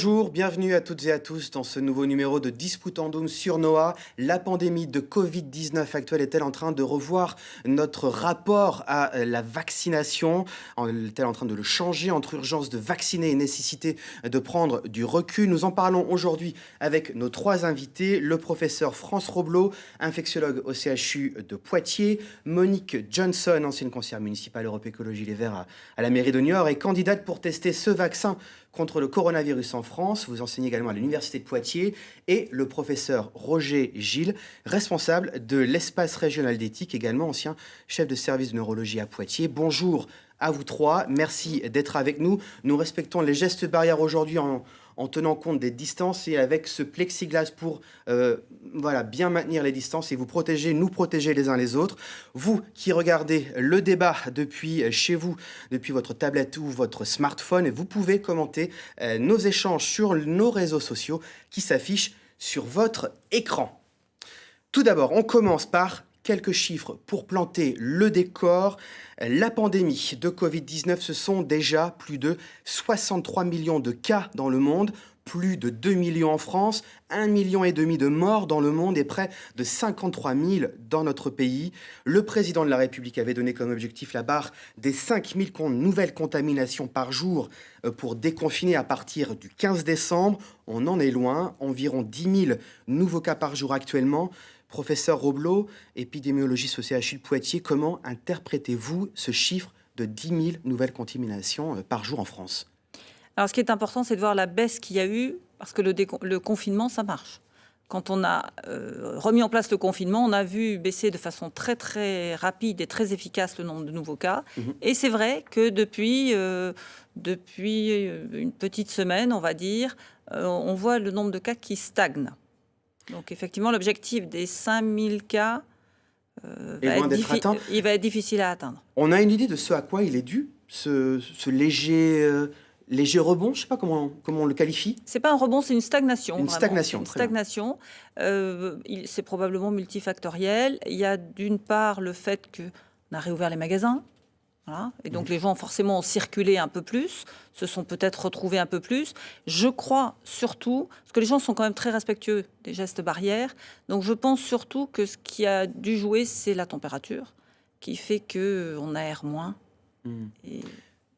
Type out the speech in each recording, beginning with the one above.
Bonjour, bienvenue à toutes et à tous dans ce nouveau numéro de Disputandum sur Noah. La pandémie de Covid-19 actuelle est-elle en train de revoir notre rapport à la vaccination? Est-elle en train de le changer entre urgence de vacciner et nécessité de prendre du recul? Nous en parlons aujourd'hui avec nos trois invités. Le professeur France Robleau, infectiologue au CHU de Poitiers. Monique Johnson, ancienne conseillère municipale Europe Écologie Les Verts à la mairie de Niort et candidate pour tester ce vaccin contre le coronavirus en France. Vous enseignez également à l'Université de Poitiers. Et le professeur Roger Gilles, responsable de l'espace régional d'éthique, également ancien chef de service de neurologie à Poitiers. Bonjour à vous trois. Merci d'être avec nous. Nous respectons les gestes barrières aujourd'hui en tenant compte des distances et avec ce plexiglas pour bien maintenir les distances et vous protéger, nous protéger les uns les autres. Vous qui regardez le débat depuis chez vous, depuis votre tablette ou votre smartphone, vous pouvez commenter nos échanges sur nos réseaux sociaux qui s'affichent sur votre écran. Tout d'abord, on commence par quelques chiffres pour planter le décor. La pandémie de Covid-19, ce sont déjà plus de 63 millions de cas dans le monde, plus de 2 millions en France, 1,5 million de morts dans le monde et près de 53 000 dans notre pays. Le président de la République avait donné comme objectif la barre des 5 000 nouvelles contaminations par jour pour déconfiner à partir du 15 décembre. On en est loin, environ 10 000 nouveaux cas par jour actuellement. Professeur Robleau, épidémiologiste au CHU de Poitiers, comment interprétez-vous ce chiffre de 10 000 nouvelles contaminations par jour en France? Alors, ce qui est important, c'est de voir la baisse qu'il y a eu, parce que le confinement, ça marche. Quand on a remis en place le confinement, on a vu baisser de façon très, très rapide et très efficace le nombre de nouveaux cas. Et c'est vrai que depuis une petite semaine, on va dire, on voit le nombre de cas qui stagne. Donc, effectivement, l'objectif des 5000 cas il va être difficile à atteindre. On a une idée de ce à quoi il est dû, ce léger rebond, je ne sais pas comment on le qualifie. Ce n'est pas un rebond, c'est une stagnation. Une stagnation. C'est probablement multifactoriel. Il y a d'une part le fait qu'on a réouvert les magasins. Voilà. Et donc les gens forcément ont circulé un peu plus, se sont peut-être retrouvés un peu plus. Je crois surtout, parce que les gens sont quand même très respectueux des gestes barrières, donc je pense surtout que ce qui a dû jouer, c'est la température, qui fait qu'on aère moins. Et...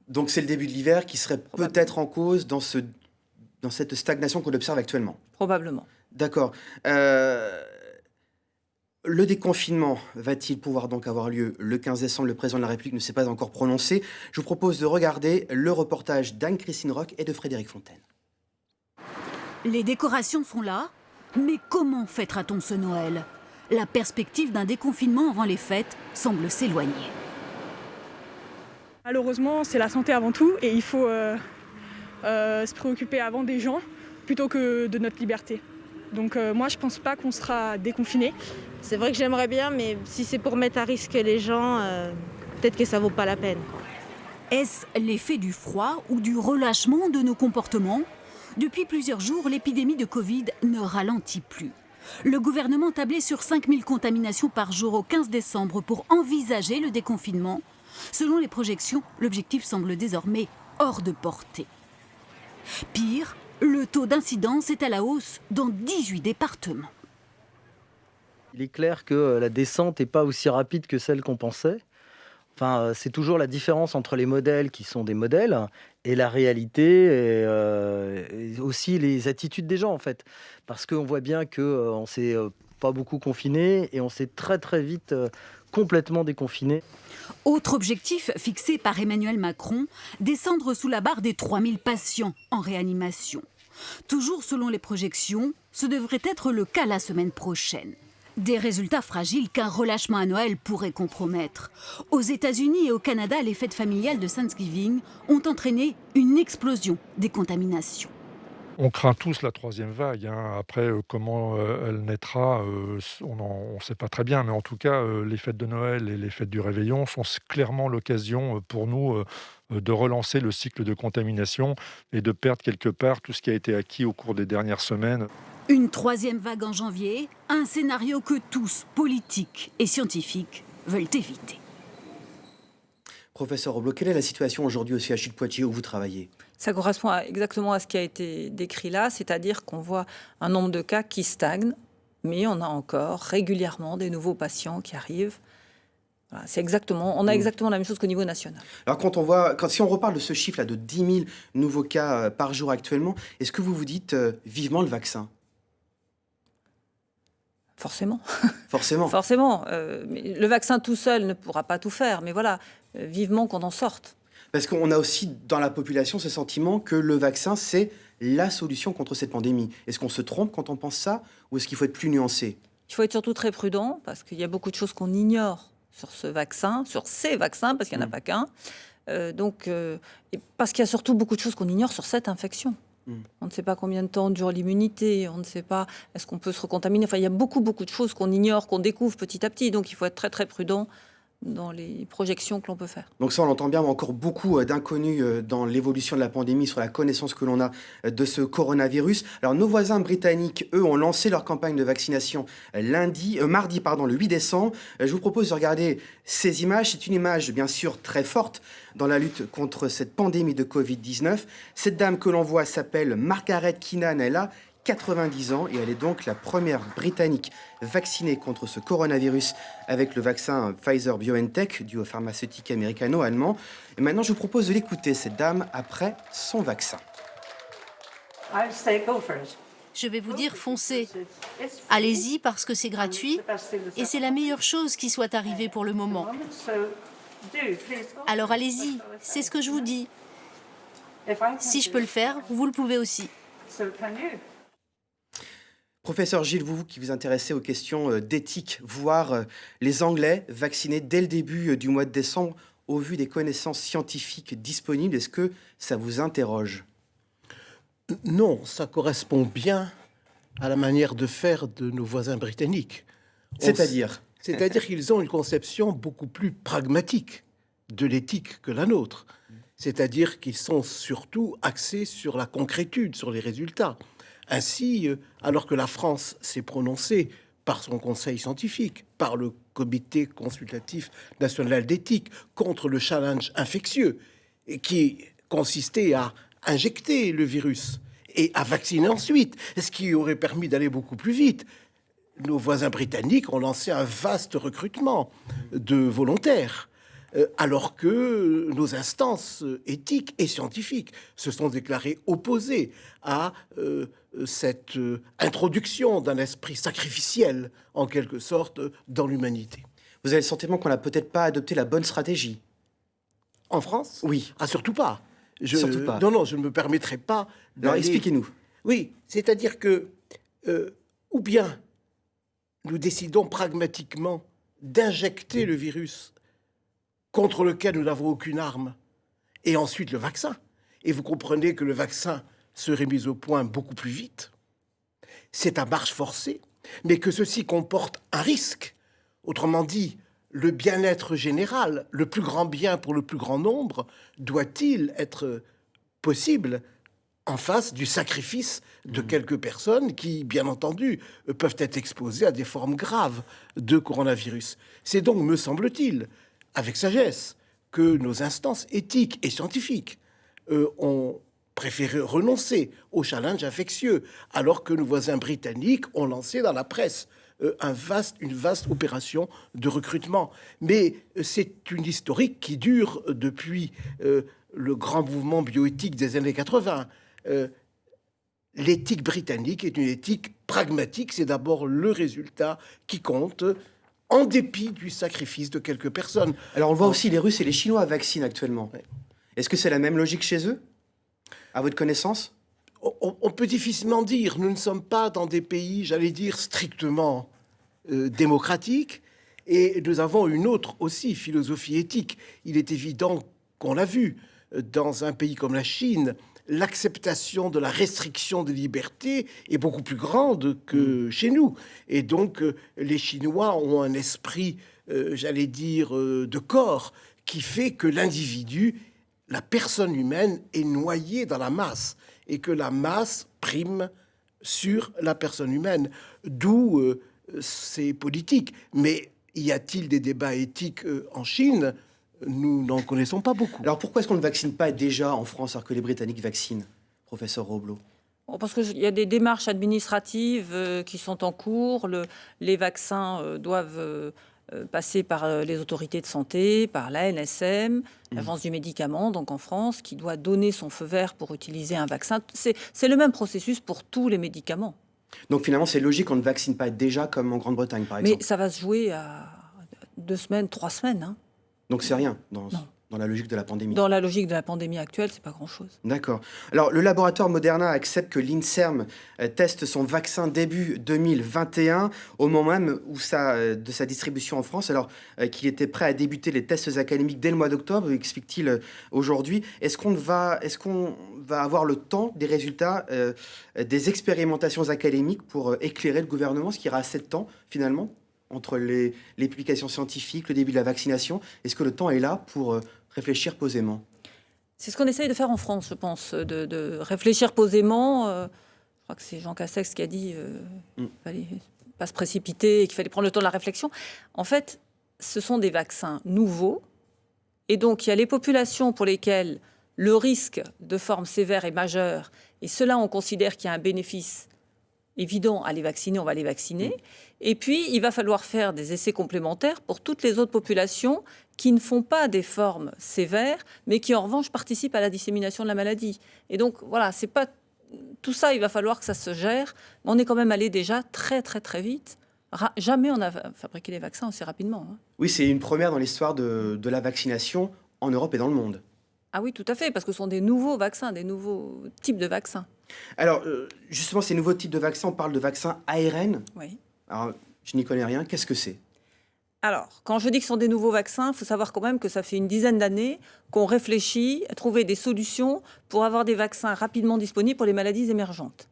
Donc c'est le début de l'hiver qui serait peut-être en cause dans cette stagnation qu'on observe actuellement. Probablement. D'accord. Le déconfinement va-t-il pouvoir donc avoir lieu le 15 décembre? Le président de la République ne s'est pas encore prononcé. Je vous propose de regarder le reportage d'Anne-Christine Roch et de Frédéric Fontaine. Les décorations sont là, mais comment fêtera-t-on ce Noël? La perspective d'un déconfinement avant les fêtes semble s'éloigner. Malheureusement, c'est la santé avant tout et il faut se préoccuper avant des gens plutôt que de notre liberté. Donc moi, je ne pense pas qu'on sera déconfiné. C'est vrai que j'aimerais bien, mais si c'est pour mettre à risque les gens, peut-être que ça ne vaut pas la peine. Est-ce l'effet du froid ou du relâchement de nos comportements? Depuis plusieurs jours, l'épidémie de Covid ne ralentit plus. Le gouvernement tablait sur 5000 contaminations par jour au 15 décembre pour envisager le déconfinement. Selon les projections, l'objectif semble désormais hors de portée. Pire, le taux d'incidence est à la hausse dans 18 départements. Il est clair que la descente n'est pas aussi rapide que celle qu'on pensait. Enfin, c'est toujours la différence entre les modèles qui sont des modèles et la réalité et aussi les attitudes des gens, en fait. Parce qu'on voit bien qu'on ne s'est pas beaucoup confiné et on s'est très très vite complètement déconfiné. Autre objectif fixé par Emmanuel Macron, descendre sous la barre des 3000 patients en réanimation. Toujours selon les projections, ce devrait être le cas la semaine prochaine. Des résultats fragiles qu'un relâchement à Noël pourrait compromettre. Aux États-Unis et au Canada, les fêtes familiales de Thanksgiving ont entraîné une explosion des contaminations. On craint tous la troisième vague. Après, comment elle naîtra, on ne sait pas très bien. Mais en tout cas, les fêtes de Noël et les fêtes du Réveillon sont clairement l'occasion pour nous de relancer le cycle de contamination et de perdre quelque part tout ce qui a été acquis au cours des dernières semaines. Une troisième vague en janvier, un scénario que tous, politiques et scientifiques, veulent éviter. Professeur Robleau, quelle est la situation aujourd'hui au CHU de Poitiers où vous travaillez? Ça correspond exactement à ce qui a été décrit là, c'est-à-dire qu'on voit un nombre de cas qui stagne, mais on a encore régulièrement des nouveaux patients qui arrivent. Voilà, on a exactement la même chose qu'au niveau national. Alors si on reparle de ce chiffre-là de 10 000 nouveaux cas par jour actuellement, est-ce que vous vous dites vivement le vaccin ? Forcément. Forcément. Forcément. Mais le vaccin tout seul ne pourra pas tout faire, mais voilà, vivement qu'on en sorte. Parce qu'on a aussi dans la population ce sentiment que le vaccin, c'est la solution contre cette pandémie. Est-ce qu'on se trompe quand on pense ça, ou est-ce qu'il faut être plus nuancé ? Il faut être surtout très prudent, parce qu'il y a beaucoup de choses qu'on ignore sur ce vaccin, sur ces vaccins, parce qu'il n'y en a pas qu'un. Et parce qu'il y a surtout beaucoup de choses qu'on ignore sur cette infection. On ne sait pas combien de temps dure l'immunité, on ne sait pas est-ce qu'on peut se recontaminer. Enfin, il y a beaucoup de choses qu'on ignore, qu'on découvre petit à petit. Donc, il faut être très, très prudent dans les projections que l'on peut faire. Donc ça, on l'entend bien, mais encore beaucoup d'inconnus dans l'évolution de la pandémie, sur la connaissance que l'on a de ce coronavirus. Alors, nos voisins britanniques, eux, ont lancé leur campagne de vaccination mardi, le 8 décembre. Je vous propose de regarder ces images. C'est une image, bien sûr, très forte dans la lutte contre cette pandémie de Covid-19. Cette dame que l'on voit s'appelle Margaret Keenan. Elle a 90 ans et elle est donc la première Britannique vaccinée contre ce coronavirus avec le vaccin Pfizer-BioNTech dû au pharmaceutique américano-allemand. Et maintenant, je vous propose de l'écouter, cette dame, après son vaccin. Je vais vous dire, foncez. Allez-y parce que c'est gratuit et c'est la meilleure chose qui soit arrivée pour le moment. Alors allez-y, c'est ce que je vous dis. Si je peux le faire, vous le pouvez aussi. Professeur Gilles, vous qui vous intéressez aux questions d'éthique, voir les Anglais vaccinés dès le début du mois de décembre, au vu des connaissances scientifiques disponibles, est-ce que ça vous interroge ? Non, ça correspond bien à la manière de faire de nos voisins britanniques. C'est-à-dire ? C'est-à-dire qu'ils ont une conception beaucoup plus pragmatique de l'éthique que la nôtre. C'est-à-dire qu'ils sont surtout axés sur la concrétude, sur les résultats. Ainsi, alors que la France s'est prononcée par son conseil scientifique, par le comité consultatif national d'éthique, contre le challenge infectieux, et qui consistait à injecter le virus et à vacciner ensuite, ce qui aurait permis d'aller beaucoup plus vite. Nos voisins britanniques ont lancé un vaste recrutement de volontaires, alors que nos instances éthiques et scientifiques se sont déclarées opposées à cette introduction d'un esprit sacrificiel, en quelque sorte, dans l'humanité. Vous avez le sentiment qu'on n'a peut-être pas adopté la bonne stratégie ? En France ? Oui. Ah, surtout pas. Surtout pas. Non, je ne me permettrai pas d'aller... Alors, expliquez-nous. Oui, c'est-à-dire que, ou bien nous décidons pragmatiquement d'injecter le virus contre lequel nous n'avons aucune arme, et ensuite le vaccin. Et vous comprenez que le vaccin serait mis au point beaucoup plus vite. C'est à marche forcée, mais que ceci comporte un risque. Autrement dit, le bien-être général, le plus grand bien pour le plus grand nombre, doit-il être possible en face du sacrifice de quelques personnes qui, bien entendu, peuvent être exposées à des formes graves de coronavirus. C'est donc, me semble-t-il, avec sagesse, que nos instances éthiques et scientifiques ont préféré renoncer au challenge infectieux, alors que nos voisins britanniques ont lancé dans la presse une vaste opération de recrutement. Mais c'est une historique qui dure depuis le grand mouvement bioéthique des années 80. L'éthique britannique est une éthique pragmatique, c'est d'abord le résultat qui compte, en dépit du sacrifice de quelques personnes. Alors on voit aussi les Russes et les Chinois vaccinent actuellement. Ouais. Est-ce que c'est la même logique chez eux, à votre connaissance ? On peut difficilement dire. Nous ne sommes pas dans des pays, j'allais dire, strictement démocratiques, et nous avons une autre aussi philosophie éthique. Il est évident qu'on l'a vu, dans un pays comme la Chine, l'acceptation de la restriction des libertés est beaucoup plus grande que chez nous. Et donc, les Chinois ont un esprit, j'allais dire, de corps, qui fait que l'individu, la personne humaine, est noyée dans la masse, et que la masse prime sur la personne humaine. D'où c'est politique. Mais y a-t-il des débats éthiques en Chine ? nous n'en connaissons pas beaucoup. Alors pourquoi est-ce qu'on ne vaccine pas déjà en France alors que les Britanniques vaccinent, professeur Robleau? Parce qu'il y a des démarches administratives qui sont en cours. Les vaccins doivent passer par les autorités de santé, par l'ANSM, l'Agence du médicament, donc en France, qui doit donner son feu vert pour utiliser un vaccin. C'est le même processus pour tous les médicaments. Donc finalement, c'est logique qu'on ne vaccine pas déjà comme en Grande-Bretagne, par exemple. Mais ça va se jouer à 2 semaines, 3 semaines. Hein. Donc c'est rien dans la logique de la pandémie. Dans la logique de la pandémie actuelle, c'est pas grand-chose. D'accord. Alors, le laboratoire Moderna accepte que l'INSERM teste son vaccin début 2021, au moment même de sa distribution en France, alors qu'il était prêt à débuter les tests académiques dès le mois d'octobre, explique-t-il aujourd'hui. Est-ce qu'on va avoir le temps des résultats des expérimentations académiques pour éclairer le gouvernement? Est-ce qu'il y aura assez de temps, finalement, entre les publications scientifiques, le début de la vaccination? Est-ce que le temps est là pour réfléchir posément? C'est ce qu'on essaye de faire en France, je pense, de réfléchir posément. Je crois que c'est Jean Castex qui a dit qu'il ne fallait pas se précipiter et qu'il fallait prendre le temps de la réflexion. En fait, ce sont des vaccins nouveaux. Et donc, il y a les populations pour lesquelles le risque de forme sévère est majeur. Et cela, on considère qu'il y a un bénéfice évident à les vacciner, on va les vacciner. Et puis, il va falloir faire des essais complémentaires pour toutes les autres populations qui ne font pas des formes sévères, mais qui, en revanche, participent à la dissémination de la maladie. Et donc, voilà, c'est pas... Tout ça, il va falloir que ça se gère. Mais on est quand même allé déjà très, très, très vite. Jamais on a fabriqué les vaccins aussi rapidement. Hein. Oui, c'est une première dans l'histoire de la vaccination en Europe et dans le monde. Ah oui, tout à fait, parce que ce sont des nouveaux vaccins, des nouveaux types de vaccins. Alors, justement, ces nouveaux types de vaccins, on parle de vaccins ARN. Oui. Alors, je n'y connais rien. Qu'est-ce que c'est? Alors, quand je dis que ce sont des nouveaux vaccins, il faut savoir quand même que ça fait une dizaine d'années qu'on réfléchit à trouver des solutions pour avoir des vaccins rapidement disponibles pour les maladies émergentes.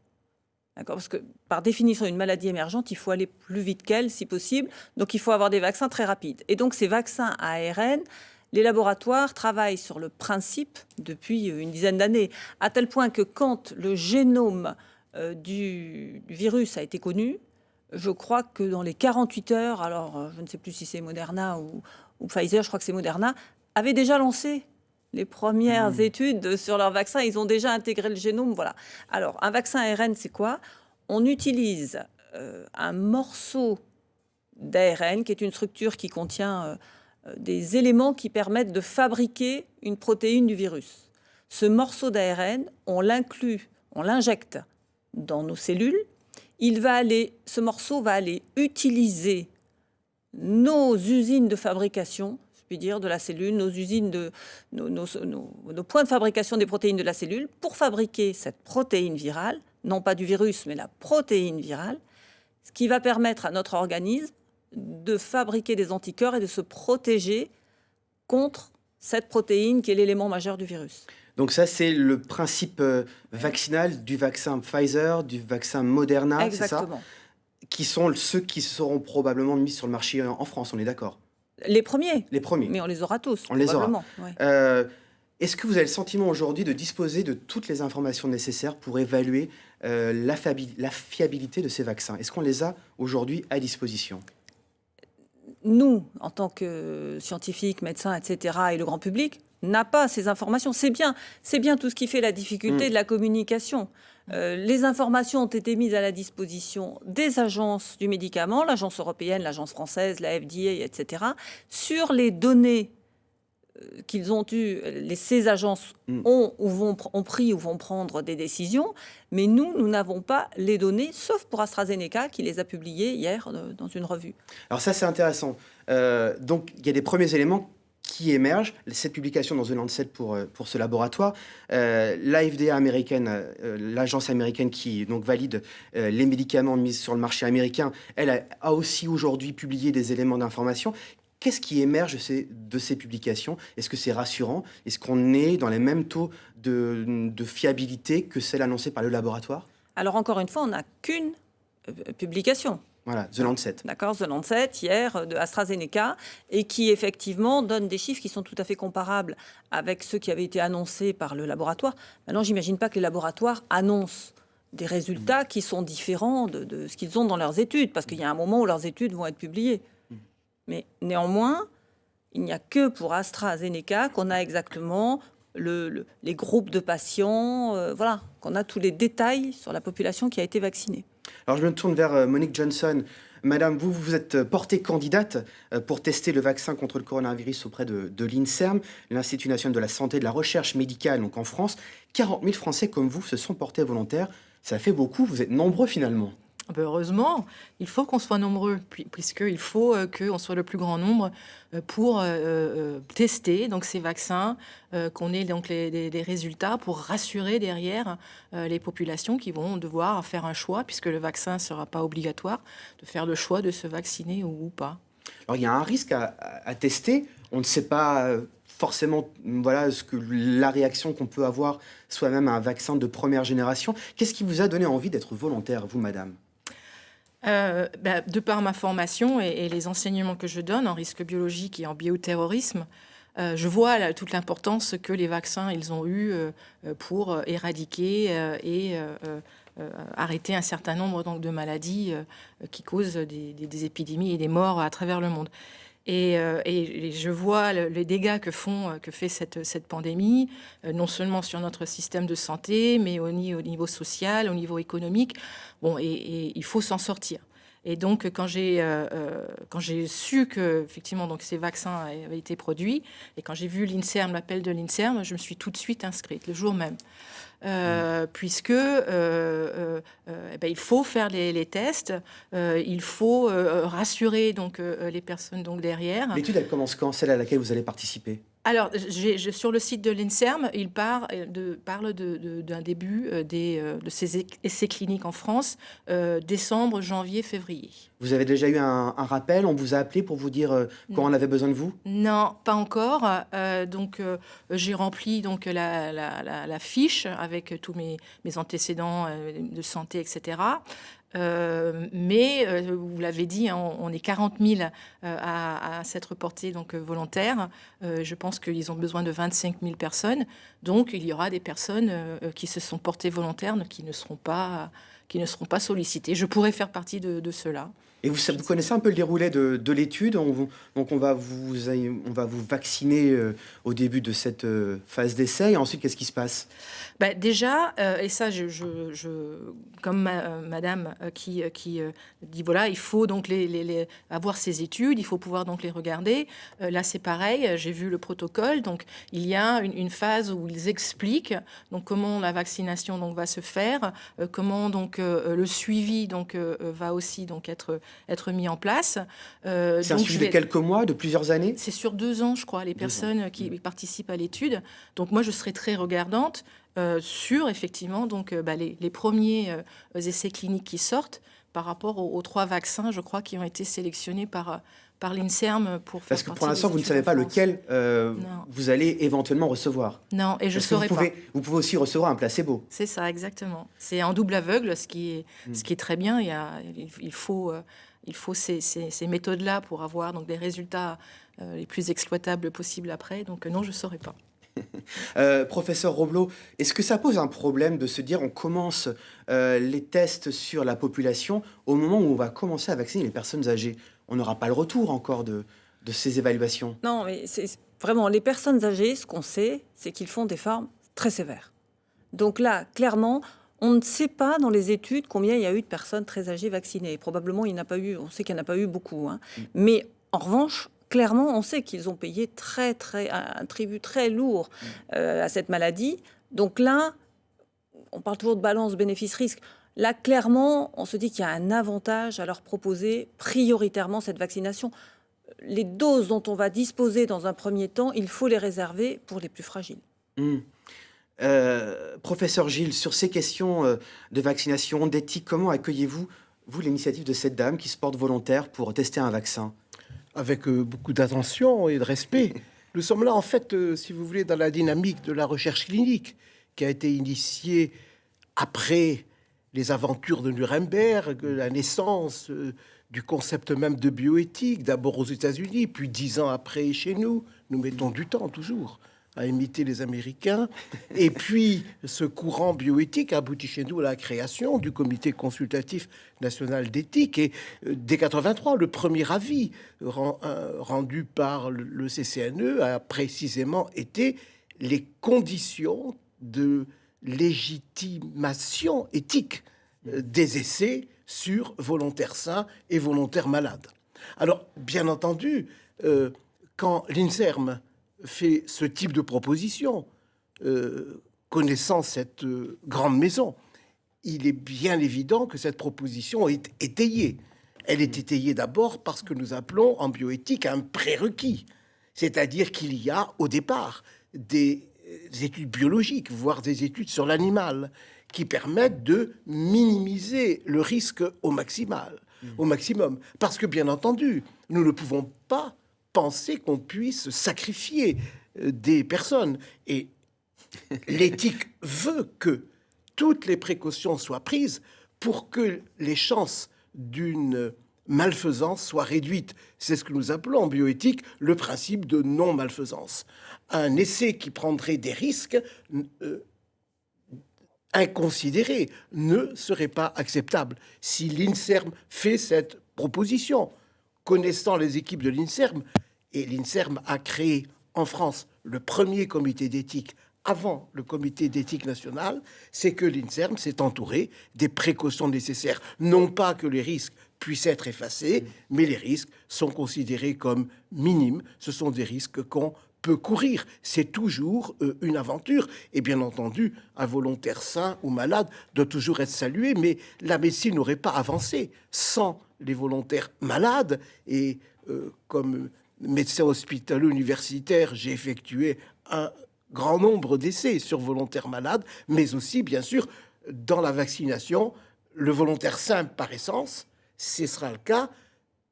D'accord ? Parce que, par définition, une maladie émergente, il faut aller plus vite qu'elle, si possible. Donc, il faut avoir des vaccins très rapides. Et donc, ces vaccins à ARN, les laboratoires travaillent sur le principe depuis une dizaine d'années, à tel point que quand le génome du virus a été connu, je crois que dans les 48 heures, alors je ne sais plus si c'est Moderna ou Pfizer, je crois que c'est Moderna, avait déjà lancé les premières études sur leur vaccin. Ils ont déjà intégré le génome. Voilà. Alors, un vaccin ARN, c'est quoi? On utilise un morceau d'ARN, qui est une structure qui contient des éléments qui permettent de fabriquer une protéine du virus. Ce morceau d'ARN, on l'injecte dans nos cellules. Ce morceau va aller utiliser nos usines de fabrication, je puis dire, de la cellule, nos usines nos points de fabrication des protéines de la cellule, pour fabriquer cette protéine virale, non pas du virus, mais la protéine virale, ce qui va permettre à notre organisme de fabriquer des anticorps et de se protéger contre cette protéine qui est l'élément majeur du virus. Donc ça, c'est le principe vaccinal du vaccin Pfizer, du vaccin Moderna, Exactement. c'est ça? Qui sont ceux qui seront probablement mis sur le marché en France, on est d'accord? Les premiers. Les premiers. Mais on les aura tous, on les aura. Ouais. Est-ce que vous avez le sentiment aujourd'hui de disposer de toutes les informations nécessaires pour évaluer la fiabilité de ces vaccins? Est-ce qu'on les a aujourd'hui à disposition? Nous, en tant que scientifiques, médecins, etc., et le grand public, n'a pas ces informations. C'est bien tout ce qui fait la difficulté de la communication. Les informations ont été mises à la disposition des agences du médicament, l'agence européenne, l'agence française, la FDA, etc., sur les données qu'ils ont eues. Ces agences ont pris ou vont prendre des décisions, mais nous n'avons pas les données, sauf pour AstraZeneca, qui les a publiées hier dans une revue. Alors ça, c'est intéressant. Donc, il y a des premiers éléments qui émergent, cette publication dans The Lancet pour ce laboratoire. La FDA américaine, l'agence américaine qui donc valide les médicaments mis sur le marché américain, elle a aussi aujourd'hui publié des éléments d'information. Qu'est-ce qui émerge de ces publications? Est-ce que c'est rassurant? Est-ce qu'on est dans les mêmes taux de fiabilité que celle annoncée par le laboratoire? Alors encore une fois, on n'a qu'une publication. Voilà, The Lancet. D'accord, The Lancet, hier, de AstraZeneca, et qui, effectivement, donne des chiffres qui sont tout à fait comparables avec ceux qui avaient été annoncés par le laboratoire. Maintenant, j'imagine pas que les laboratoires annoncent des résultats qui sont différents de ce qu'ils ont dans leurs études, parce qu'il y a un moment où leurs études vont être publiées. Mais néanmoins, il n'y a que pour AstraZeneca qu'on a exactement les groupes de patients, voilà, qu'on a tous les détails sur la population qui a été vaccinée. Alors je me tourne vers Monique Johnson. Madame, vous êtes portée candidate pour tester le vaccin contre le coronavirus auprès de l'INSERM, l'Institut national de la santé et de la recherche médicale, donc en France. 40 000 Français comme vous se sont portés volontaires. Ça fait beaucoup, vous êtes nombreux finalement. Heureusement, il faut qu'on soit nombreux, puisqu'il faut qu'on soit le plus grand nombre pour tester donc, ces vaccins, qu'on ait donc les résultats pour rassurer derrière les populations qui vont devoir faire un choix, puisque le vaccin ne sera pas obligatoire, de faire le choix de se vacciner ou pas. Alors il y a un risque à tester, on ne sait pas forcément voilà, la réaction qu'on peut avoir soi-même à un vaccin de première génération. Qu'est-ce qui vous a donné envie d'être volontaire, vous, madame ? De par ma formation et les enseignements que je donne en risque biologique et en bioterrorisme, je vois toute l'importance que les vaccins ils ont eu pour éradiquer et arrêter un certain nombre donc, de maladies qui causent des épidémies et des morts à travers le monde. Et je vois les dégâts que fait cette pandémie, non seulement sur notre système de santé, mais au niveau social, au niveau économique. Bon, et il faut s'en sortir. Et donc, quand j'ai su que effectivement donc ces vaccins avaient été produits, et quand j'ai vu l'INSERM, l'appel de l'INSERM, je me suis tout de suite inscrite le jour même. Puisque il faut faire les tests, il faut rassurer donc les personnes donc derrière. L'étude, elle commence quand, celle à laquelle vous allez participer ? Alors, sur le site de l'INSERM, il parle d'un début de ces essais cliniques en France, décembre, janvier, février. Vous avez déjà eu un rappel ? On vous a appelé pour vous dire quand on avait besoin de vous ? Non, pas encore. J'ai rempli donc la fiche avec tous mes antécédents de santé, etc. Mais vous l'avez dit, hein, on est 40 000 à s'être portés donc volontaires. Je pense qu'ils ont besoin de 25 000 personnes. Donc il y aura des personnes qui se sont portées volontaires qui ne seront pas sollicitées. Je pourrais faire partie de ceux-là. Et vous connaissez un peu le déroulé de l'étude. Donc on va vous vacciner au début de cette phase d'essai. Et ensuite, qu'est-ce qui se passe ? Déjà, et ça, comme madame qui dit, voilà, il faut donc avoir ces études, il faut pouvoir donc les regarder. Là, c'est pareil, j'ai vu le protocole. Donc, il y a une phase où ils expliquent donc, comment la vaccination donc, va se faire, comment donc, le suivi donc, va aussi donc, être mis en place. C'est un suivi de quelques mois, de plusieurs années ? C'est sur 2 ans, je crois, les personnes qui participent à l'étude. Donc moi, je serai très regardante sur, effectivement, donc, les premiers essais cliniques qui sortent par rapport aux 3 vaccins, je crois, qui ont été sélectionnés par l'INSERM pour faire Parce que pour l'instant, vous ne savez pas lequel vous allez éventuellement recevoir. Non, et je ne saurais pas. Vous pouvez aussi recevoir un placebo. C'est ça, exactement. C'est en double aveugle, ce qui est très bien. Il faut ces méthodes-là pour avoir donc, des résultats les plus exploitables possibles après. Donc non, je ne saurais pas. Professeur Robleau, est-ce que ça pose un problème de se dire on commence les tests sur la population au moment où on va commencer à vacciner les personnes âgées ? On n'aura pas le retour encore de ces évaluations. Non, mais c'est vraiment les personnes âgées, ce qu'on sait, c'est qu'ils font des formes très sévères. Donc là, clairement, on ne sait pas dans les études combien il y a eu de personnes très âgées vaccinées. Probablement, on sait qu'il n'y en a pas eu beaucoup. Hein. Mais en revanche, clairement, on sait qu'ils ont payé un tribut très lourd à cette maladie. Donc là, on parle toujours de balance bénéfice-risque. Là, clairement, on se dit qu'il y a un avantage à leur proposer prioritairement cette vaccination. Les doses dont on va disposer dans un premier temps, il faut les réserver pour les plus fragiles. Professeur Gilles, sur ces questions de vaccination, d'éthique, comment accueillez-vous l'initiative de cette dame qui se porte volontaire pour tester un vaccin ? Avec beaucoup d'attention et de respect. Nous sommes là, en fait, si vous voulez, dans la dynamique de la recherche clinique qui a été initiée après les aventures de Nuremberg, la naissance du concept même de bioéthique, d'abord aux États-Unis, puis 10 ans après chez nous. Nous mettons du temps, toujours. à imiter les Américains. Et puis, ce courant bioéthique aboutit chez nous à la création du Comité consultatif national d'éthique. Et dès 83, le premier avis rendu par le CCNE a précisément été les conditions de légitimation éthique des essais sur volontaires sains et volontaires malades. Alors, bien entendu, quand l'INSERM fait ce type de proposition, connaissant cette grande maison, il est bien évident que cette proposition est étayée. Elle est étayée d'abord parce que nous appelons en bioéthique un prérequis, c'est-à-dire qu'il y a au départ des études biologiques, voire des études sur l'animal, qui permettent de minimiser le risque au maximum. Parce que, bien entendu, nous ne pouvons pas penser qu'on puisse sacrifier des personnes. Et l'éthique veut que toutes les précautions soient prises pour que les chances d'une malfaisance soient réduites. C'est ce que nous appelons en bioéthique le principe de non-malfaisance. Un essai qui prendrait des risques inconsidérés ne serait pas acceptable. Si l'INSERM fait cette proposition, connaissant les équipes de l'INSERM, et l'INSERM a créé en France le premier comité d'éthique avant le comité d'éthique national, c'est que l'INSERM s'est entouré des précautions nécessaires. Non pas que les risques puissent être effacés, mais les risques sont considérés comme minimes. Ce sont des risques qu'on peut courir. C'est toujours une aventure. Et bien entendu, un volontaire sain ou malade doit toujours être salué, mais la médecine n'aurait pas avancé sans les volontaires malades. Et comme médecin hospitalier universitaire, j'ai effectué un grand nombre d'essais sur volontaires malades, mais aussi, bien sûr, dans la vaccination, le volontaire sain par essence, ce sera le cas,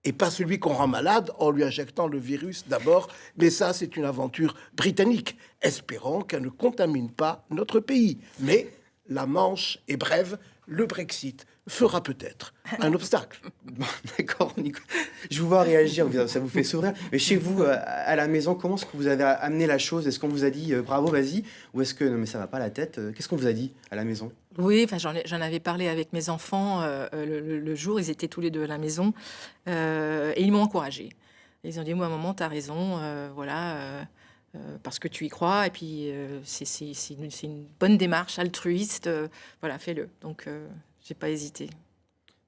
et pas celui qu'on rend malade en lui injectant le virus d'abord. Mais ça, c'est une aventure britannique. Espérons qu'elle ne contamine pas notre pays. Mais la Manche est brève, le Brexit fera peut-être un obstacle. Bon, d'accord, Nico. Je vous vois réagir, ça vous fait sourire. Mais chez vous, à la maison, comment est-ce que vous avez amené la chose? Est-ce qu'on vous a dit bravo, vas-y? Ou est-ce que non, mais ça va pas la tête? Qu'est-ce qu'on vous a dit à la maison? Oui, enfin, j'en avais parlé avec mes enfants le jour, ils étaient tous les deux à la maison, et ils m'ont encouragée. Ils ont dit, moi, maman, t'as raison, voilà, parce que tu y crois, et puis c'est une bonne démarche altruiste, voilà, fais-le. Donc, j'ai pas hésité.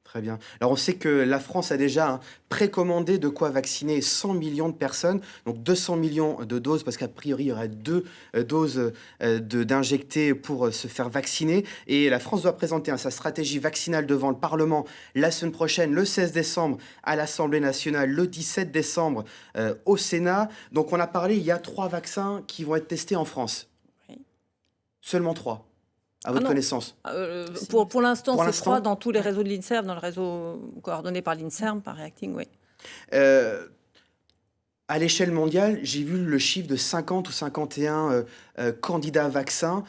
Très bien. Alors, on sait que la France a déjà précommandé de quoi vacciner 100 millions de personnes, donc 200 millions de doses, parce qu'a priori, il y aura 2 doses d'injectés pour se faire vacciner. Et la France doit présenter sa stratégie vaccinale devant le Parlement la semaine prochaine, le 16 décembre, à l'Assemblée nationale, le 17 décembre au Sénat. Donc, on a parlé, il y a 3 vaccins qui vont être testés en France. Oui. Seulement 3. À votre connaissance? Pour l'instant, c'est 3 dans tous les réseaux de l'INSERM, dans le réseau coordonné par l'INSERM, par Reacting, oui. À l'échelle mondiale, j'ai vu le chiffre de 50 ou 51 candidats vaccins.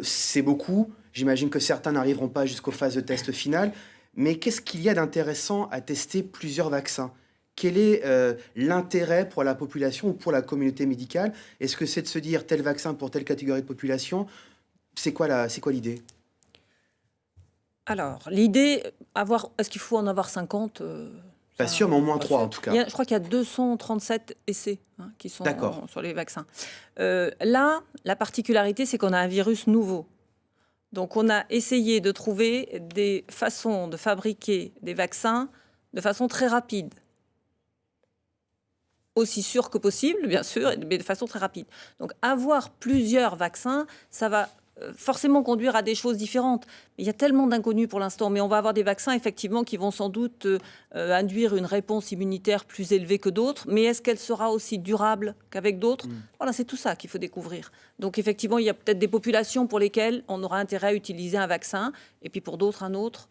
C'est beaucoup. J'imagine que certains n'arriveront pas jusqu'aux phases de test finales. Mais qu'est-ce qu'il y a d'intéressant à tester plusieurs vaccins? Quel est l'intérêt pour la population ou pour la communauté médicale? Est-ce que c'est de se dire tel vaccin pour telle catégorie de population? C'est quoi l'idée? Alors, l'idée, est-ce qu'il faut en avoir 50 Pas sûr, mais au moins 3 en tout cas. Je crois qu'il y a 237 essais qui sont sur les vaccins. Là, la particularité, c'est qu'on a un virus nouveau. Donc, on a essayé de trouver des façons de fabriquer des vaccins de façon très rapide. Aussi sûre que possible, bien sûr, mais de façon très rapide. Donc, avoir plusieurs vaccins, ça va forcément conduire à des choses différentes. Il y a tellement d'inconnus pour l'instant, mais on va avoir des vaccins, effectivement, qui vont sans doute induire une réponse immunitaire plus élevée que d'autres, mais est-ce qu'elle sera aussi durable qu'avec d'autres? Voilà, c'est tout ça qu'il faut découvrir. Donc, effectivement, il y a peut-être des populations pour lesquelles on aura intérêt à utiliser un vaccin, et puis pour d'autres, un autre.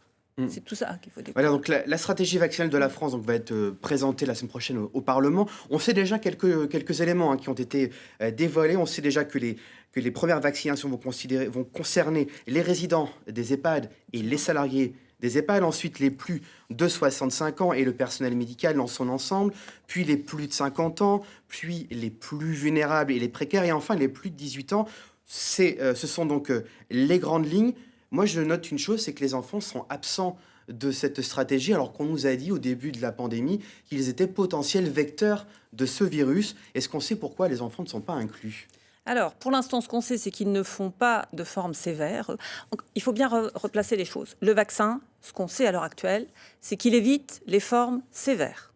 C'est tout ça qu'il faut découvrir. Voilà, donc la stratégie vaccinale de la France va être présentée la semaine prochaine au Parlement. On sait déjà quelques éléments qui ont été dévoilés. On sait déjà que les premières vaccinations vont concerner les résidents des EHPAD et les salariés des EHPAD, ensuite les plus de 65 ans et le personnel médical dans son ensemble, puis les plus de 50 ans, puis les plus vulnérables et les précaires, et enfin les plus de 18 ans. Ce sont donc les grandes lignes. Moi, je note une chose, c'est que les enfants sont absents de cette stratégie, alors qu'on nous a dit au début de la pandémie qu'ils étaient potentiels vecteurs de ce virus. Est-ce qu'on sait pourquoi les enfants ne sont pas inclus ? Alors, pour l'instant, ce qu'on sait, c'est qu'ils ne font pas de forme sévère. Donc, il faut bien replacer les choses. Le vaccin, ce qu'on sait à l'heure actuelle, c'est qu'il évite les formes sévères.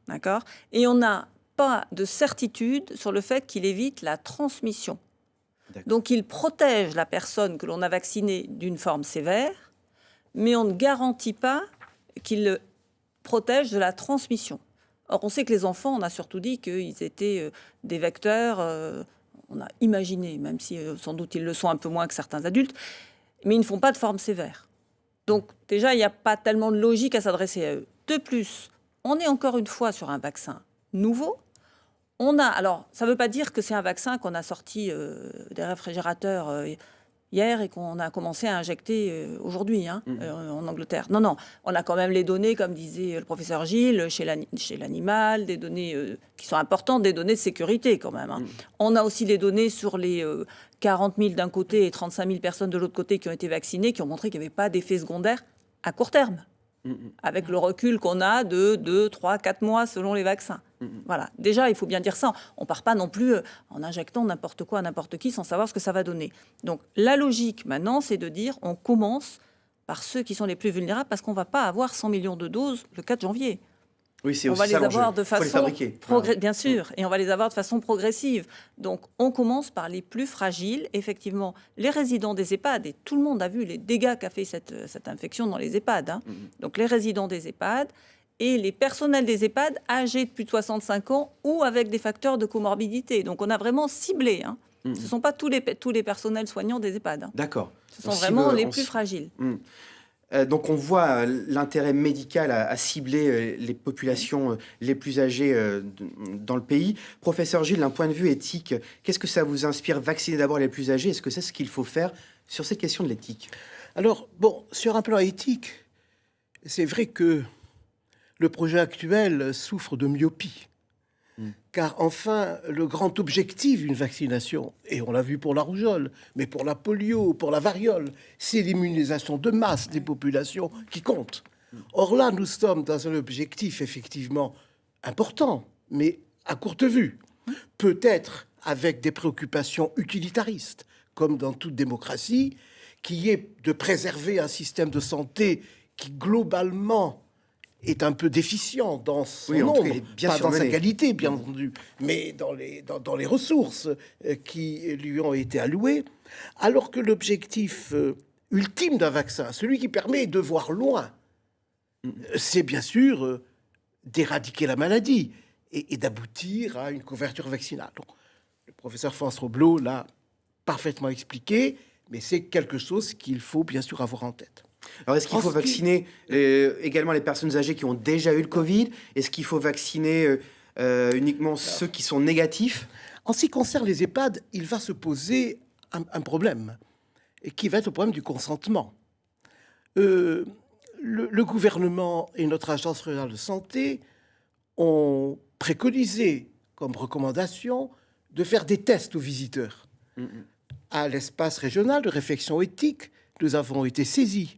D'accord ? Et on n'a pas de certitude sur le fait qu'il évite la transmission. Donc, il protège la personne que l'on a vaccinée d'une forme sévère, mais on ne garantit pas qu'il protège de la transmission. Or, on sait que les enfants, on a surtout dit qu'ils étaient des vecteurs... on a imaginé, même si sans doute ils le sont un peu moins que certains adultes, mais ils ne font pas de forme sévère. Donc déjà, il n'y a pas tellement de logique à s'adresser à eux. De plus, on est encore une fois sur un vaccin nouveau. Alors, ça ne veut pas dire que c'est un vaccin qu'on a sorti des réfrigérateurs hier et qu'on a commencé à injecter aujourd'hui en Angleterre. Non, on a quand même les données, comme disait le professeur Gilles, chez l'animal, des données qui sont importantes, des données de sécurité quand même. On a aussi les données sur les 40 000 d'un côté et 35 000 personnes de l'autre côté qui ont été vaccinées, qui ont montré qu'il n'y avait pas d'effet secondaire à court terme, avec le recul qu'on a de 2, 3, 4 mois selon les vaccins. Voilà. Déjà, il faut bien dire ça. On ne part pas non plus en injectant n'importe quoi à n'importe qui sans savoir ce que ça va donner. Donc, la logique, maintenant, c'est de dire on commence par ceux qui sont les plus vulnérables parce qu'on ne va pas avoir 100 millions de doses le 4 janvier. Oui, c'est on aussi va les ça avoir l'enjeu. de façon Faut les fabriquer. bien sûr, et on va les avoir de façon progressive. Donc, on commence par les plus fragiles. Effectivement, les résidents des EHPAD, et tout le monde a vu les dégâts qu'a fait cette infection dans les EHPAD. Donc, les résidents des EHPAD et les personnels des EHPAD âgés de plus de 65 ans ou avec des facteurs de comorbidité. Donc, on a vraiment ciblé. Ce ne sont pas tous les personnels soignants des EHPAD. D'accord. Ce sont vraiment les plus fragiles. Donc on voit l'intérêt médical à cibler les populations les plus âgées dans le pays. Professeur Gilles, d'un point de vue éthique, qu'est-ce que ça vous inspire, vacciner d'abord les plus âgés? Est-ce que c'est ce qu'il faut faire sur cette question de l'éthique? Alors, sur un plan éthique, c'est vrai que le projet actuel souffre de myopie. Car enfin, le grand objectif d'une vaccination, et on l'a vu pour la rougeole, mais pour la polio, pour la variole, c'est l'immunisation de masse des populations qui compte. Or là, nous sommes dans un objectif effectivement important, mais à courte vue. Peut-être avec des préoccupations utilitaristes, comme dans toute démocratie, qui est de préserver un système de santé qui globalement est un peu déficient dans son nombre, pas dans sa qualité, bien entendu, mais dans les ressources qui lui ont été allouées, alors que l'objectif ultime d'un vaccin, celui qui permet de voir loin, c'est bien sûr d'éradiquer la maladie et d'aboutir à une couverture vaccinale. Donc, le professeur François Roblot l'a parfaitement expliqué, mais c'est quelque chose qu'il faut bien sûr avoir en tête. Alors, est-ce qu'il faut vacciner également les personnes âgées qui ont déjà eu le Covid? Est-ce qu'il faut vacciner uniquement ceux qui sont négatifs? En ce qui concerne les EHPAD, il va se poser un problème, et qui va être le problème du consentement. Le gouvernement et notre Agence régionale de santé ont préconisé comme recommandation de faire des tests aux visiteurs. À l'espace régional de réflexion éthique, nous avons été saisis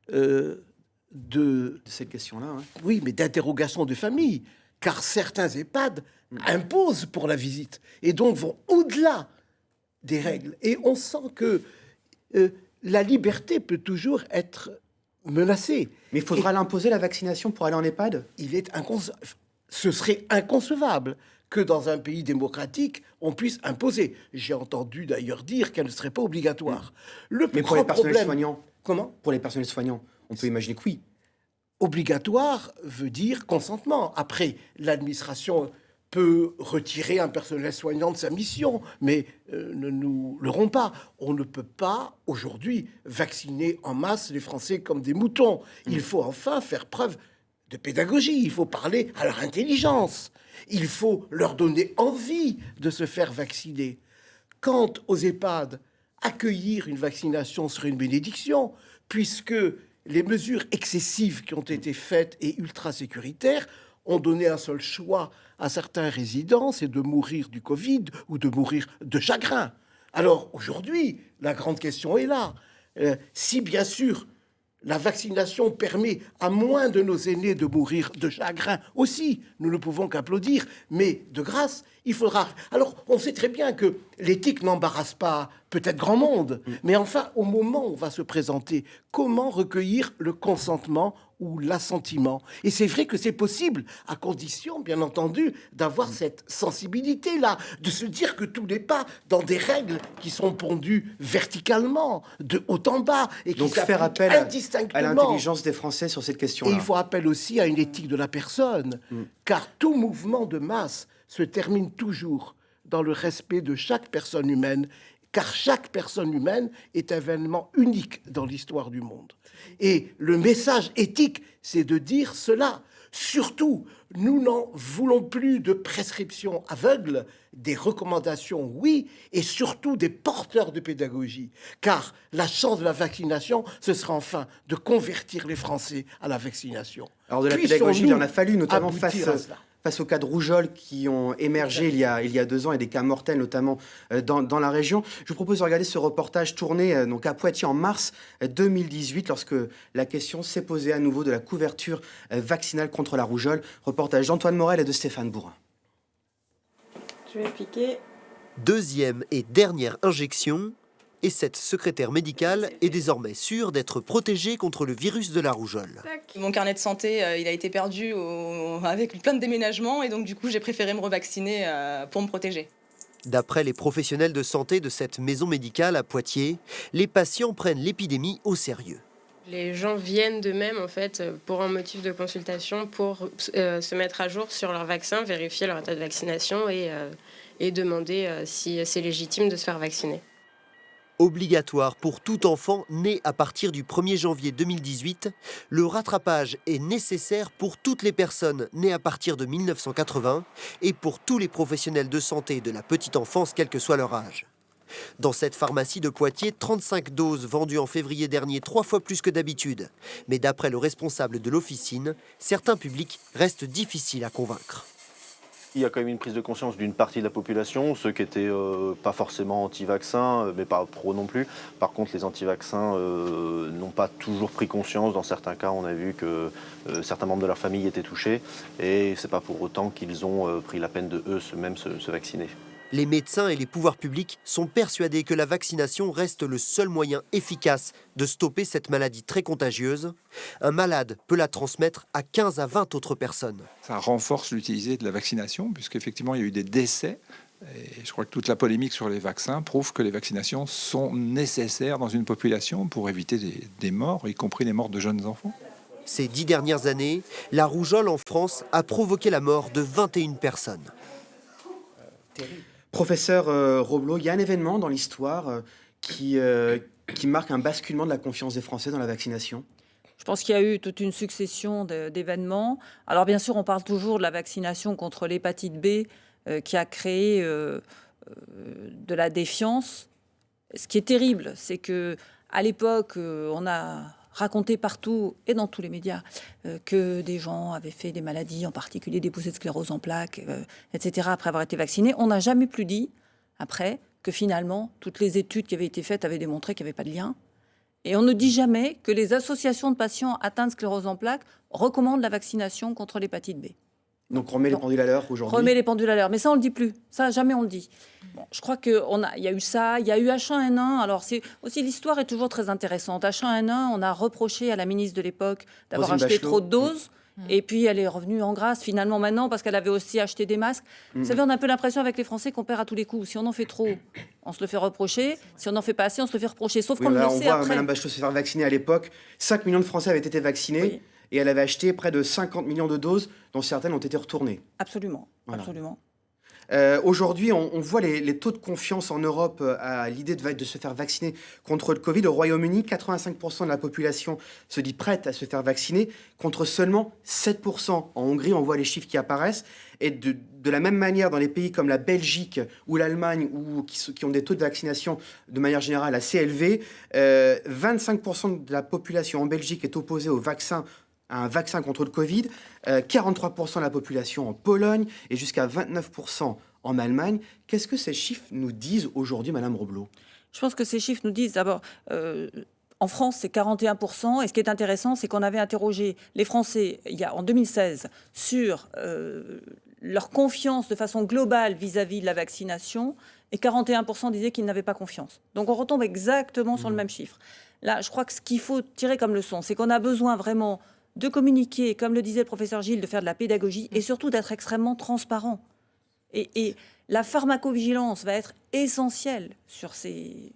de cette question-là. Oui, mais d'interrogations de famille, car certains EHPAD imposent pour la visite et donc vont au-delà des règles. Et on sent que la liberté peut toujours être menacée. Mais il faudra l'imposer, la vaccination, pour aller en EHPAD? Ce serait inconcevable que dans un pays démocratique, on puisse imposer. J'ai entendu d'ailleurs dire qu'elle ne serait pas obligatoire. Mais pour les personnels soignants? Comment? Pour les personnels soignants, on peut imaginer que oui. Obligatoire veut dire consentement. Après, l'administration peut retirer un personnel soignant de sa mission, mais ne nous leurrons pas. On ne peut pas, aujourd'hui, vacciner en masse les Français comme des moutons. Il faut enfin faire preuve de pédagogie. Il faut parler à leur intelligence. Il faut leur donner envie de se faire vacciner. Quant aux EHPAD, accueillir une vaccination serait une bénédiction, puisque les mesures excessives qui ont été faites et ultra sécuritaires ont donné un seul choix à certains résidents, c'est de mourir du Covid ou de mourir de chagrin. Alors aujourd'hui, la grande question est là. Si bien sûr la vaccination permet à moins de nos aînés de mourir de chagrin aussi, nous ne pouvons qu'applaudir, mais de grâce, il faudra... Alors, on sait très bien que l'éthique n'embarrasse pas peut-être grand monde, mais enfin, au moment où on va se présenter, comment recueillir le consentement ou l'assentiment? Et c'est vrai que c'est possible, à condition, bien entendu, d'avoir cette sensibilité-là, de se dire que tout n'est pas dans des règles qui sont pondues verticalement, de haut en bas, et qui Donc faire s'appliquent appel indistinctement. à l'intelligence des Français sur cette Et question-là. il faut appel aussi à une éthique de la personne, car tout mouvement de masse se termine toujours dans le respect de chaque personne humaine, car chaque personne humaine est un événement unique dans l'histoire du monde. Et le message éthique, c'est de dire cela. Surtout, nous n'en voulons plus de prescriptions aveugles, des recommandations, oui, et surtout des porteurs de pédagogie. Car la chance de la vaccination, ce sera enfin de convertir les Français à la vaccination. Alors de la Puissions-nous pédagogie, il en a fallu, notamment aboutir à cela. face aux cas de rougeole qui ont émergé il y a 2 ans et des cas mortels notamment dans la région. Je vous propose de regarder ce reportage tourné donc à Poitiers en mars 2018 lorsque la question s'est posée à nouveau de la couverture vaccinale contre la rougeole. Reportage d'Antoine Morel et de Stéphane Bourrin. Je vais piquer. Deuxième et dernière injection, et cette secrétaire médicale est désormais sûre d'être protégée contre le virus de la rougeole. Mon carnet de santé, il a été perdu avec plein de déménagements et donc du coup j'ai préféré me revacciner pour me protéger. D'après les professionnels de santé de cette maison médicale à Poitiers, les patients prennent l'épidémie au sérieux. Les gens viennent d'eux-mêmes en fait pour un motif de consultation, pour se mettre à jour sur leur vaccin, vérifier leur état de vaccination et demander si c'est légitime de se faire vacciner. Obligatoire pour tout enfant né à partir du 1er janvier 2018, le rattrapage est nécessaire pour toutes les personnes nées à partir de 1980 et pour tous les professionnels de santé de la petite enfance, quel que soit leur âge. Dans cette pharmacie de Poitiers, 35 doses vendues en février dernier, 3 fois plus que d'habitude. Mais d'après le responsable de l'officine, certains publics restent difficiles à convaincre. Il y a quand même une prise de conscience d'une partie de la population, ceux qui n'étaient pas forcément anti-vaccins, mais pas pro non plus. Par contre, les anti-vaccins n'ont pas toujours pris conscience. Dans certains cas, on a vu que certains membres de leur famille étaient touchés. Et ce n'est pas pour autant qu'ils ont pris la peine de eux-mêmes se vacciner. Les médecins et les pouvoirs publics sont persuadés que la vaccination reste le seul moyen efficace de stopper cette maladie très contagieuse. Un malade peut la transmettre à 15 à 20 autres personnes. Ça renforce l'utilité de la vaccination, puisqu'effectivement, il y a eu des décès. Et je crois que toute la polémique sur les vaccins prouve que les vaccinations sont nécessaires dans une population pour éviter des morts, y compris les morts de jeunes enfants. Ces 10 dernières années, la rougeole en France a provoqué la mort de 21 personnes. Professeur Roblot, il y a un événement dans l'histoire qui marque un basculement de la confiance des Français dans la vaccination. Je pense qu'il y a eu toute une succession d'événements. Alors bien sûr, on parle toujours de la vaccination contre l'hépatite B qui a créé de la défiance. Ce qui est terrible, c'est que à l'époque, on a raconté partout et dans tous les médias que des gens avaient fait des maladies, en particulier des poussées de sclérose en plaques, etc., après avoir été vaccinés. On n'a jamais plus dit, après, que finalement, toutes les études qui avaient été faites avaient démontré qu'il n'y avait pas de lien. Et on ne dit jamais que les associations de patients atteints de sclérose en plaques recommandent la vaccination contre l'hépatite B. Donc on remet les pendules à l'heure aujourd'hui. Remet les pendules à l'heure, mais ça on le dit plus. Ça jamais on le dit. Bon, je crois qu'il y a eu ça, il y a eu H1N1. Alors c'est aussi l'histoire est toujours très intéressante. H1N1, on a reproché à la ministre de l'époque d'avoir acheté trop de doses. Et puis elle est revenue en grâce finalement maintenant parce qu'elle avait aussi acheté des masques. Vous savez, on a un peu l'impression avec les Français qu'on perd à tous les coups. Si on en fait trop, on se le fait reprocher. Si on n'en fait pas assez, on se le fait reprocher. Sauf qu'on le sait après. On voit Mme Bachelot se faire vacciner à l'époque. 5 millions de Français avaient été vaccinés. Oui. Et elle avait acheté près de 50 millions de doses, dont certaines ont été retournées. Absolument, voilà. Absolument. Aujourd'hui, on voit les taux de confiance en Europe à l'idée de se faire vacciner contre le Covid. Au Royaume-Uni, 85% de la population se dit prête à se faire vacciner, contre seulement 7%. En Hongrie, on voit les chiffres qui apparaissent. Et de la même manière, dans les pays comme la Belgique ou l'Allemagne, qui ont des taux de vaccination de manière générale assez élevés, 25% de la population en Belgique est opposée à un vaccin contre le Covid, 43% de la population en Pologne et jusqu'à 29% en Allemagne. Qu'est-ce que ces chiffres nous disent aujourd'hui, Madame Roblot ? Je pense que ces chiffres nous disent d'abord... en France, c'est 41%. Et ce qui est intéressant, c'est qu'on avait interrogé les Français en 2016 sur leur confiance de façon globale vis-à-vis de la vaccination. Et 41% disaient qu'ils n'avaient pas confiance. Donc on retombe exactement sur le même chiffre. Là, je crois que ce qu'il faut tirer comme leçon, c'est qu'on a besoin vraiment de communiquer, comme le disait le professeur Gilles, de faire de la pédagogie et surtout d'être extrêmement transparent. Et la pharmacovigilance va être essentielle sur ces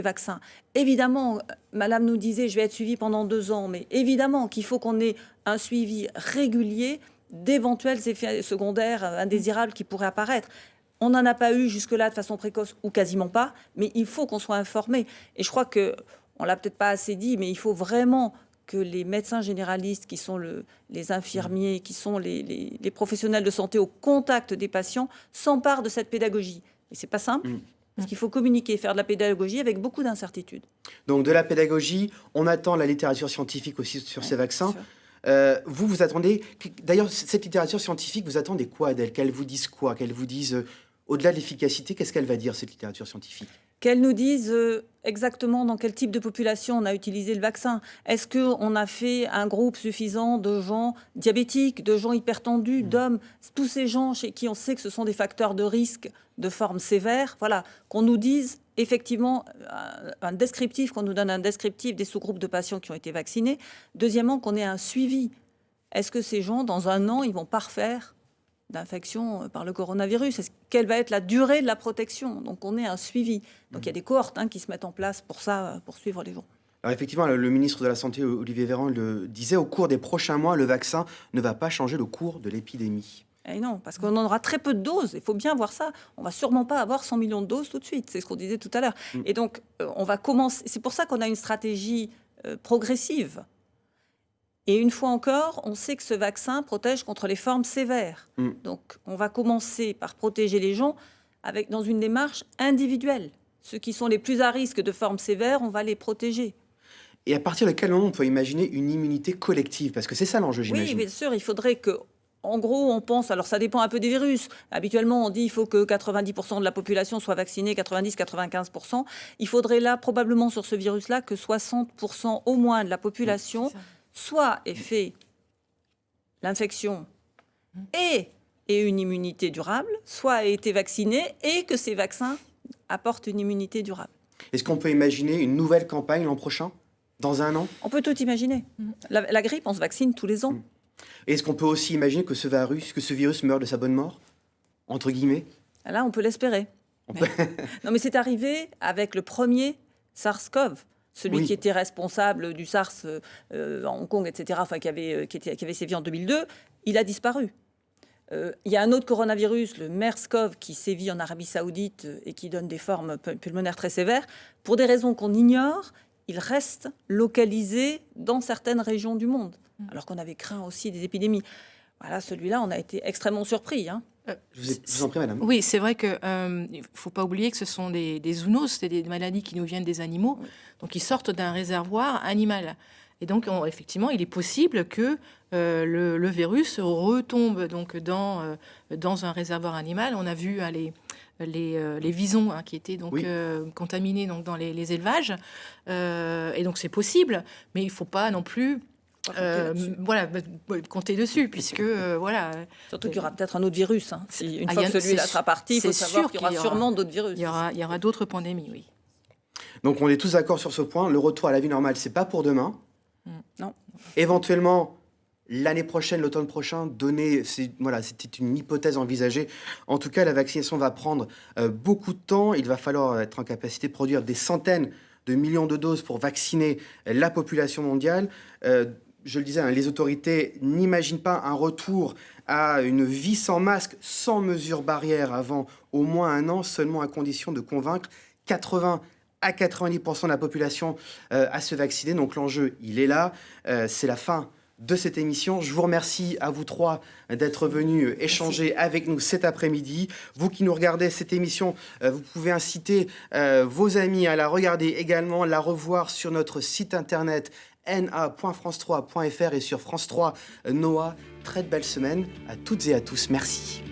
vaccins. Évidemment, Madame nous disait, je vais être suivie pendant 2 ans, mais évidemment qu'il faut qu'on ait un suivi régulier d'éventuels effets secondaires indésirables qui pourraient apparaître. On n'en a pas eu jusque-là de façon précoce ou quasiment pas, mais il faut qu'on soit informé. Et je crois qu'on l'a peut-être pas assez dit, mais il faut vraiment que les médecins généralistes, qui sont les infirmiers, qui sont les professionnels de santé au contact des patients, s'emparent de cette pédagogie. Et c'est pas simple, parce qu'il faut communiquer, faire de la pédagogie avec beaucoup d'incertitudes. Donc de la pédagogie, on attend la littérature scientifique aussi sur ces vaccins. Vous attendez... D'ailleurs, cette littérature scientifique, vous attendez quoi d'elle ? Qu'elle vous dise quoi ? Qu'elle vous dise, au-delà de l'efficacité, qu'est-ce qu'elle va dire, cette littérature scientifique ? Qu'elle nous dise exactement dans quel type de population on a utilisé le vaccin. Est-ce qu'on a fait un groupe suffisant de gens diabétiques, de gens hypertendus, d'hommes, tous ces gens chez qui on sait que ce sont des facteurs de risque de forme sévère, voilà, qu'on nous dise effectivement un descriptif, qu'on nous donne un descriptif des sous-groupes de patients qui ont été vaccinés. Deuxièmement, qu'on ait un suivi. Est-ce que ces gens, dans 1 an, ils vont pas refaire d'infection par le coronavirus? Quelle va être la durée de la protection? Donc on est un suivi. Donc il y a des cohortes qui se mettent en place pour ça, pour suivre les gens. Alors effectivement, le ministre de la Santé, Olivier Véran, le disait, au cours des prochains mois, le vaccin ne va pas changer le cours de l'épidémie. Et non, parce qu'on en aura très peu de doses. Il faut bien voir ça. On va sûrement pas avoir 100 millions de doses tout de suite. C'est ce qu'on disait tout à l'heure. Et donc on va commencer. C'est pour ça qu'on a une stratégie progressive. Et une fois encore, on sait que ce vaccin protège contre les formes sévères. Donc, on va commencer par protéger les gens dans une démarche individuelle. Ceux qui sont les plus à risque de formes sévères, on va les protéger. Et à partir de quel moment on peut imaginer une immunité collective ? Parce que c'est ça l'enjeu, j'imagine. Oui, bien sûr, il faudrait que... En gros, on pense, alors ça dépend un peu des virus. Habituellement, on dit qu'il faut que 90% de la population soit vaccinée, 90-95%. Il faudrait là, probablement sur ce virus-là, que 60% au moins de la population... soit ait fait l'infection et une immunité durable, soit ait été vacciné et que ces vaccins apportent une immunité durable. Est-ce qu'on peut imaginer une nouvelle campagne l'an prochain, dans 1 an ? On peut tout imaginer. La grippe, on se vaccine tous les ans. Est-ce qu'on peut aussi imaginer que ce virus meurt de sa bonne mort, entre guillemets ? Là, on peut l'espérer. Non, mais c'est arrivé avec le premier SARS-CoV. Celui qui était responsable du SARS en Hong Kong, etc., qui avait sévi en 2002, il a disparu. Il y a un autre coronavirus, le MERS-CoV, qui sévit en Arabie Saoudite et qui donne des formes pulmonaires très sévères. Pour des raisons qu'on ignore, il reste localisé dans certaines régions du monde, alors qu'on avait craint aussi des épidémies. Voilà, celui-là, on a été extrêmement surpris. Je vous en prie, madame. Oui, c'est vrai qu'il ne faut pas oublier que ce sont des zoonoses, c'est des maladies qui nous viennent des animaux, donc ils sortent d'un réservoir animal. Et donc, effectivement, il est possible que le virus retombe donc dans un réservoir animal. On a vu les visons qui étaient donc contaminés donc, dans les élevages. Et donc, c'est possible, mais il ne faut pas non plus... compter dessus, puisque Surtout qu'il y aura peut-être un autre virus. Une fois que celui-là sera parti, il faut savoir qu'il y aura sûrement d'autres virus. Il y aura d'autres pandémies, oui. Donc on est tous d'accord sur ce point. Le retour à la vie normale, c'est pas pour demain. Non. Éventuellement, l'année prochaine, l'automne prochain, c'était une hypothèse envisagée. En tout cas, la vaccination va prendre beaucoup de temps. Il va falloir être en capacité de produire des centaines de millions de doses pour vacciner la population mondiale. je le disais, les autorités n'imaginent pas un retour à une vie sans masque, sans mesures barrières avant au moins 1 an, seulement à condition de convaincre 80 à 90% de la population à se vacciner. Donc l'enjeu, il est là. C'est la fin de cette émission. Je vous remercie à vous 3 d'être venus échanger avec nous cet après-midi. Vous qui nous regardez cette émission, vous pouvez inciter vos amis à la regarder également, la revoir sur notre site internet na.france3.fr et sur France 3 Noah. Très belle semaine à toutes et à tous. Merci.